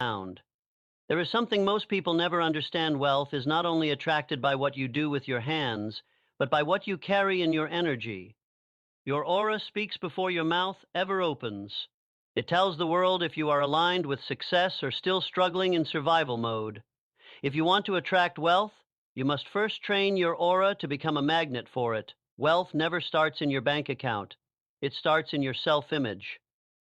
Sound. There is something most people never understand. Wealth is not only attracted by what you do with your hands, but by what you carry in your energy. Your aura speaks before your mouth ever opens. It tells the world if you are aligned with success or still struggling in survival mode. If you want to attract wealth, you must first train your aura to become a magnet for it. Wealth never starts in your bank account. It starts in your self-image.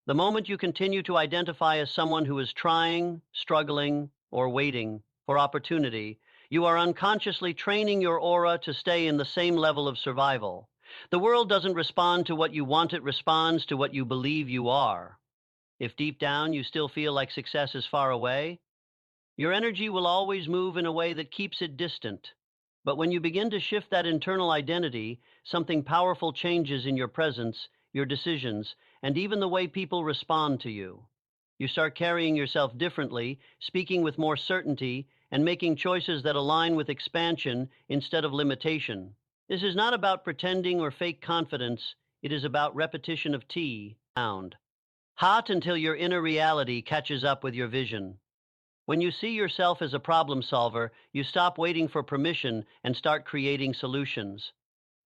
The moment you continue to identify as someone who is trying, struggling, or waiting for opportunity, you are unconsciously training your aura to stay in the same level of survival. The world doesn't respond to what you want, it responds to what you believe you are. If deep down you still feel like success is far away, your energy will always move in a way that keeps it distant. But when you begin to shift that internal identity, something powerful changes in your presence, your decisions, and even the way people respond to you. You start carrying yourself differently, speaking with more certainty, and making choices that align with expansion instead of limitation. This is not about pretending or fake confidence. It is about repetition of T, sound. Hot until your inner reality catches up with your vision. When you see yourself as a problem solver, you stop waiting for permission and start creating solutions.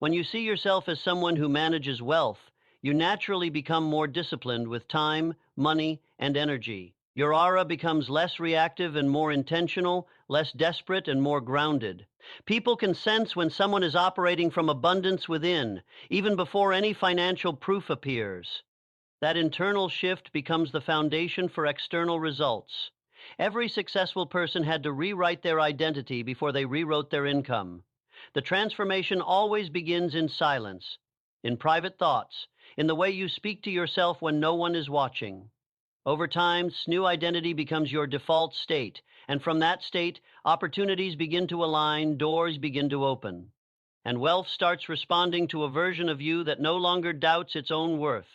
When you see yourself as someone who manages wealth, you naturally become more disciplined with time, money, and energy. Your aura becomes less reactive and more intentional, less desperate and more grounded. People can sense when someone is operating from abundance within, even before any financial proof appears. That internal shift becomes the foundation for external results. Every successful person had to rewrite their identity before they rewrote their income. The transformation always begins in silence, in private thoughts, in the way you speak to yourself when no one is watching. Over time, this new identity becomes your default state, and from that state, opportunities begin to align, doors begin to open. And wealth starts responding to a version of you that no longer doubts its own worth.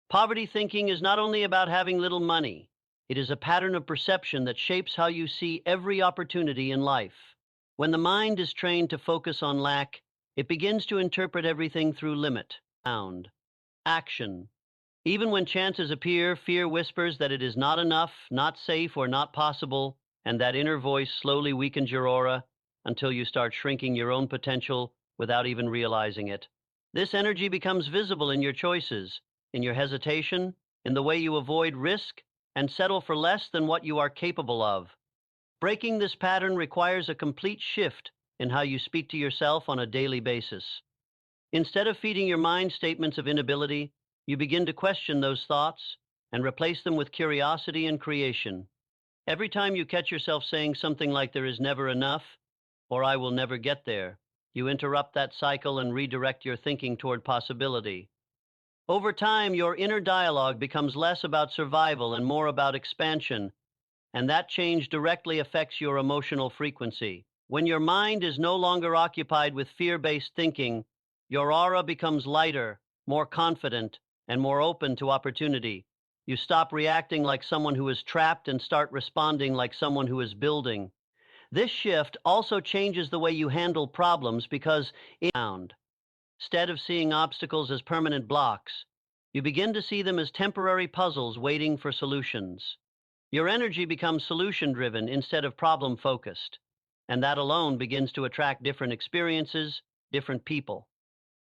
Poverty thinking is not only about having little money, it is a pattern of perception that shapes how you see every opportunity in life. When the mind is trained to focus on lack, it begins to interpret everything through limit, sound, action. Even when chances appear, fear whispers that it is not enough, not safe, or not possible, and that inner voice slowly weakens your aura until you start shrinking your own potential without even realizing it. This energy becomes visible in your choices, in your hesitation, in the way you avoid risk, and settle for less than what you are capable of. Breaking this pattern requires a complete shift in how you speak to yourself on a daily basis. Instead of feeding your mind statements of inability, you begin to question those thoughts and replace them with curiosity and creation. Every time you catch yourself saying something like there is never enough, or I will never get there, you interrupt that cycle and redirect your thinking toward possibility. Over time, your inner dialogue becomes less about survival and more about expansion, and that change directly affects your emotional frequency. When your mind is no longer occupied with fear-based thinking, your aura becomes lighter, more confident, and more open to opportunity. You stop reacting like someone who is trapped and start responding like someone who is building. This shift also changes the way you handle problems because instead of seeing obstacles as permanent blocks, you begin to see them as temporary puzzles waiting for solutions. Your energy becomes solution-driven instead of problem-focused, and that alone begins to attract different experiences, different people,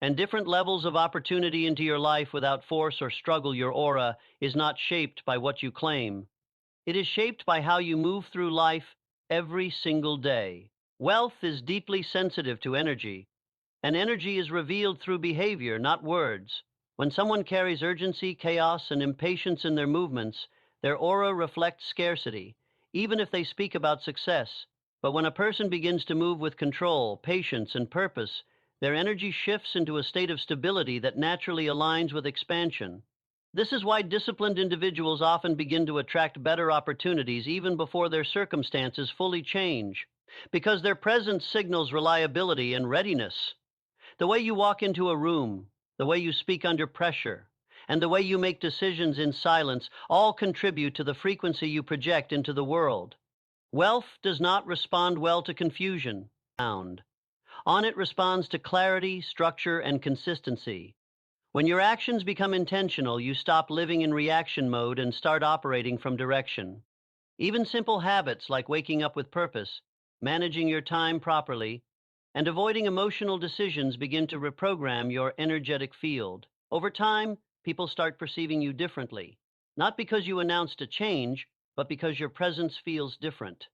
and different levels of opportunity into your life without force or struggle. Your aura is not shaped by what you claim. It is shaped by how you move through life every single day. Wealth is deeply sensitive to energy, and energy is revealed through behavior, not words. When someone carries urgency, chaos, and impatience in their movements, their aura reflects scarcity, even if they speak about success. But when a person begins to move with control, patience, and purpose, their energy shifts into a state of stability that naturally aligns with expansion. This is why disciplined individuals often begin to attract better opportunities even before their circumstances fully change, because their presence signals reliability and readiness. The way you walk into a room, the way you speak under pressure, and the way you make decisions in silence all contribute to the frequency you project into the world. Wealth does not respond well to confusion. Sound. On it responds to clarity, structure, and consistency. When your actions become intentional, you stop living in reaction mode and start operating from direction. Even simple habits like waking up with purpose, managing your time properly, and avoiding emotional decisions begin to reprogram your energetic field. Over time, people start perceiving you differently, not because you announced a change, but because your presence feels different.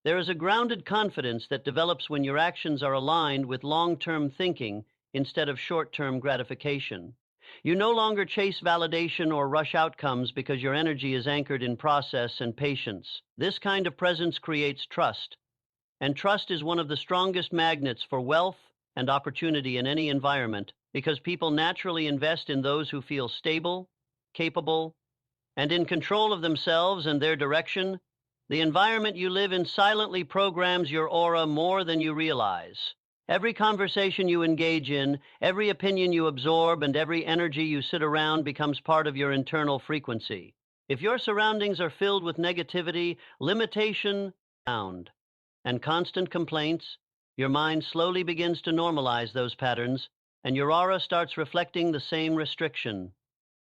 There is a grounded confidence that develops when your actions are aligned with long-term thinking instead of short-term gratification. You no longer chase validation or rush outcomes because your energy is anchored in process and patience. This kind of presence creates trust, and trust is one of the strongest magnets for wealth and opportunity in any environment because people naturally invest in those who feel stable, capable, and in control of themselves and their direction. The environment you live in silently programs your aura more than you realize. Every conversation you engage in, every opinion you absorb, and every energy you sit around becomes part of your internal frequency. If your surroundings are filled with negativity, limitation, sound, and constant complaints, your mind slowly begins to normalize those patterns, and your aura starts reflecting the same restriction.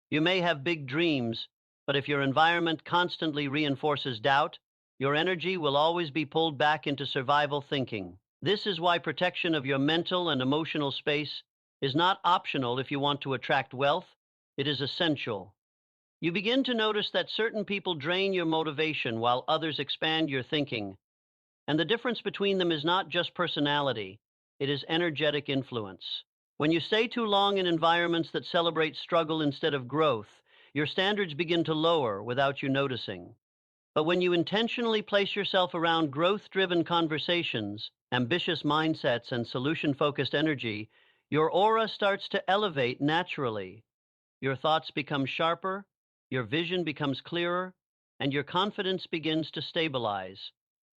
You may have big dreams, but if your environment constantly reinforces doubt, your energy will always be pulled back into survival thinking. This is why protection of your mental and emotional space is not optional if you want to attract wealth, it is essential. You begin to notice that certain people drain your motivation while others expand your thinking. And the difference between them is not just personality, it is energetic influence. When you stay too long in environments that celebrate struggle instead of growth, your standards begin to lower without you noticing. But when you intentionally place yourself around growth-driven conversations, ambitious mindsets, and solution-focused energy, your aura starts to elevate naturally. Your thoughts become sharper, your vision becomes clearer, and your confidence begins to stabilize.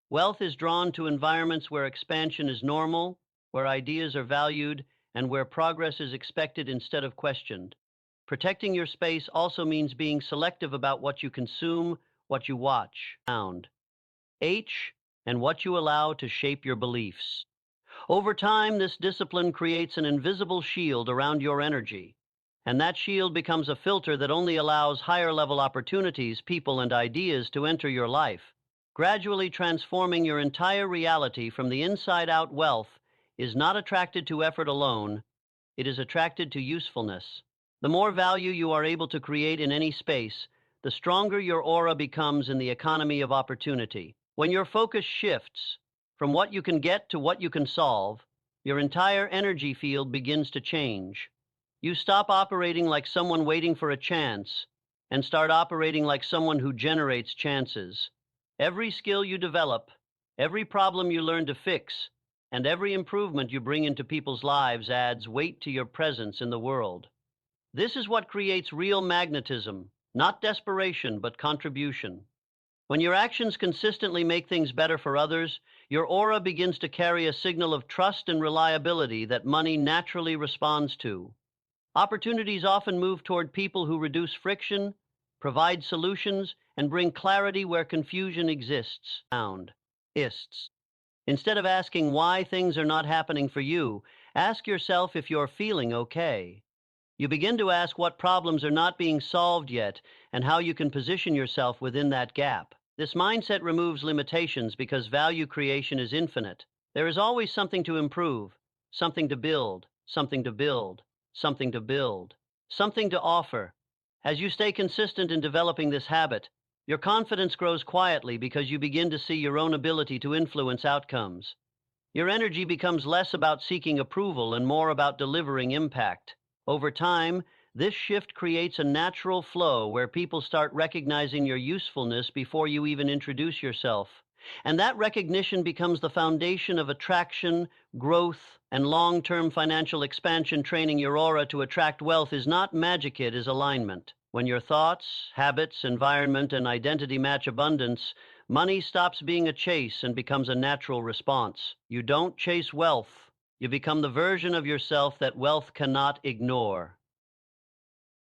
Wealth is drawn to environments where expansion is normal, where ideas are valued, and where progress is expected instead of questioned. Protecting your space also means being selective about what you consume, what you watch, sound, H, and what you allow to shape your beliefs. Over time, this discipline creates an invisible shield around your energy, and that shield becomes a filter that only allows higher level opportunities, people, and ideas to enter your life, gradually transforming your entire reality from the inside out. Wealth is not attracted to effort alone, it is attracted to usefulness. The more value you are able to create in any space, the stronger your aura becomes in the economy of opportunity. When your focus shifts from what you can get to what you can solve, your entire energy field begins to change. You stop operating like someone waiting for a chance and start operating like someone who generates chances. Every skill you develop, every problem you learn to fix, and every improvement you bring into people's lives adds weight to your presence in the world. This is what creates real magnetism, not desperation, but contribution. When your actions consistently make things better for others, your aura begins to carry a signal of trust and reliability that money naturally responds to. Opportunities often move toward people who reduce friction, provide solutions, and bring clarity where confusion exists. Sound. Ists. Instead of asking why things are not happening for you, ask yourself if you're feeling okay. You begin to ask what problems are not being solved yet and how you can position yourself within that gap. This mindset removes limitations because value creation is infinite. There is always something to improve, something to build, something to build, something to build, something to offer. As you stay consistent in developing this habit, your confidence grows quietly because you begin to see your own ability to influence outcomes. Your energy becomes less about seeking approval and more about delivering impact. Over time, this shift creates a natural flow where people start recognizing your usefulness before you even introduce yourself. And that recognition becomes the foundation of attraction, growth, and long-term financial expansion. Training your aura to attract wealth is not magic, it is alignment. When your thoughts, habits, environment, and identity match abundance, money stops being a chase and becomes a natural response. You don't chase wealth. You become the version of yourself that wealth cannot ignore.